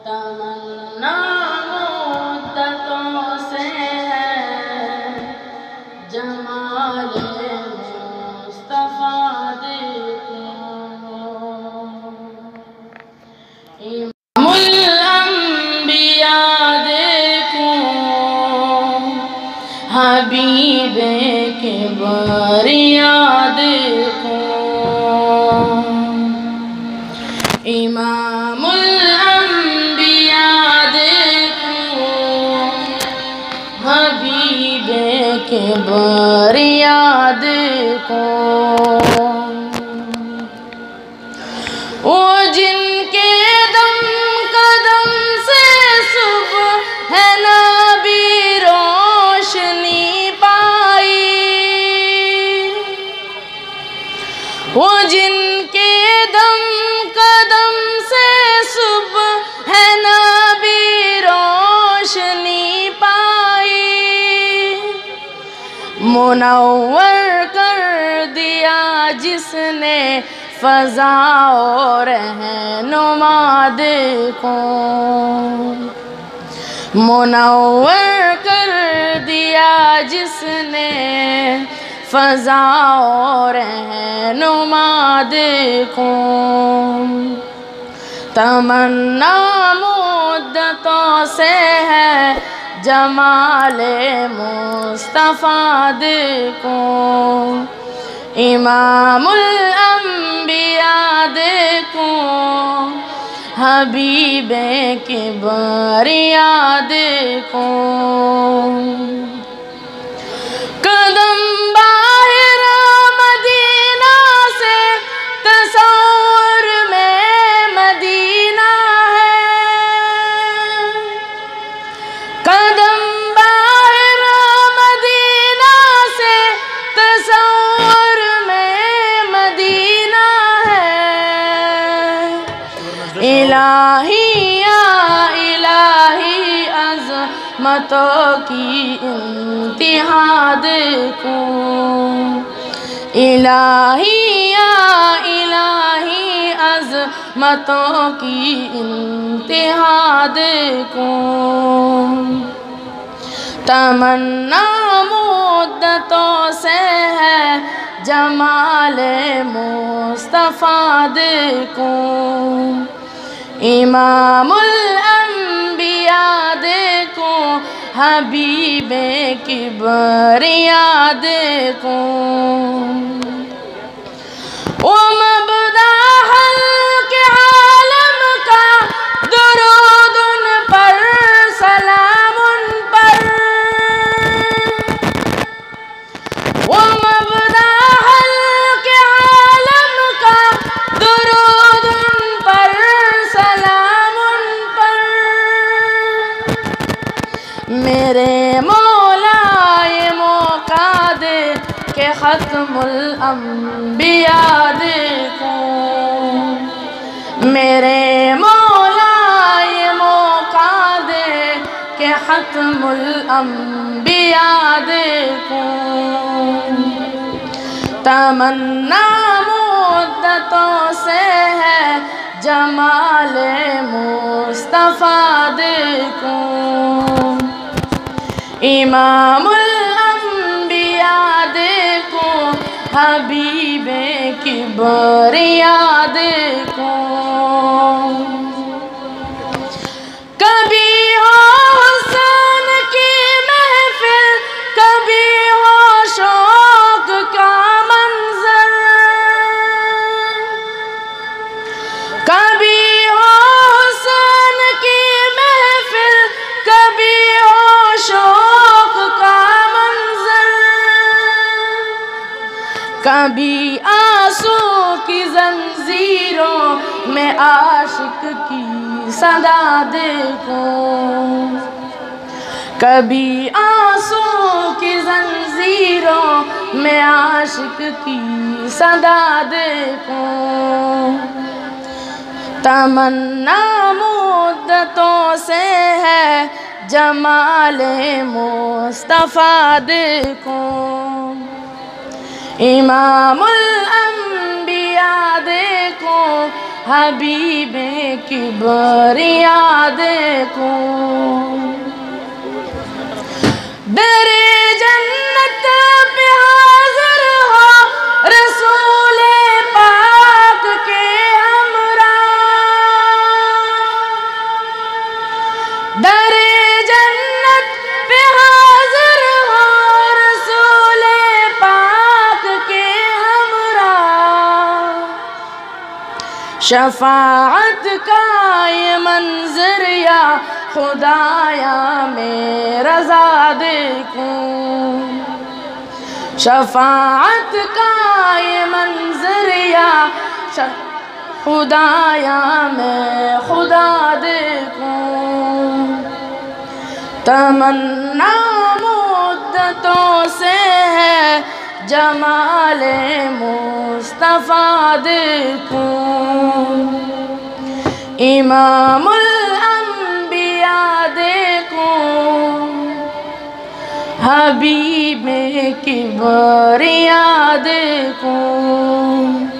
تمنا مدتوں سے ہے جمال مصطفیٰ دیکھوں، امام الانبیاء دیکھوں، حبیب کبریاء دیکھوں، امام الانبیاء دیکھوں، حبیب کبریاء دیکھوں، وہ جن کے دم قدم سے صبح ہے نبی روشنی پائی، وہ جن کے دم قدم سے صبح ہے نبی روشنی پائی، منور کر دیا جس نے فضا و رہنما دیکھوں، منور کر دیا جس نے فضا و رہنما دیکھوں، تمنا مدتوں سے ہے جمال مصطفیٰ دیکھوں، امام الانبیاء دیکھوں، حبیب کبریاء دیکھوں، قدم باہر مدینہ سے تصور میں مدینہ ہے، قدم باہر مدینہ سے تصور میں مدینہ ہے، الہی یا الہی عظمتوں کی انتہا دیکھوں، الہی یا الہی عظمتوں کی انتہا دیکھوں، تمنا مدتوں سے ہے جمال مصطفیٰ دیکھوں، امام الانبیاء دیکھوں، حبیب کبریاء دیکھوں، وہ مبدأ خلق عالم کا درود ان پر، سلام ان پر، وہ مبدأ خلق عالم کا درود ان پر، سلام ان پر، میرے مولا یہ موقع دے کہ ختم الانبیاء دیکھوں، میرے مولا یہ موقع دے کہ ختم الانبیاء دیکھوں، تمنا مدتوں سے ہے جمال مصطفیٰ دیکھوں، امام الانبیاء دیکھوں، حبیب کبریاء دیکھوں، کبھی ہو حسن کی محفل، کبھی ہو شوق کا منظر، کبھی ہو حسن کی محفل، کبھی ہو شوق کا منظر، کبھی آنسو کی زنجیروں میں عاشق کی صدا دیکھوں، کبھی آنسو کی زنجیروں میں عاشق کی صدا دیکھوں، تمنا مدتوں سے ہے جمال مصطفیٰ دیکھوں، امام الانبیاء دیکھوں، حبیب کبریا دیکھوں در جنت پہ حاضر ہو رسول پاک کے ہمراہ در جنت پہ حاضر ہو رسول پاک کے ہمراہ شفاعت کا یہ منظر یا خدایا میں رضا دیکھوں شفاعت کا یہ منظر یا خدایا میں خدا دیکھوں تمنا مدتوں سے ہے جمال مصطفیٰ دیکھوں امام الانبیاء دیکھوں حبیب کبریا دیکھوں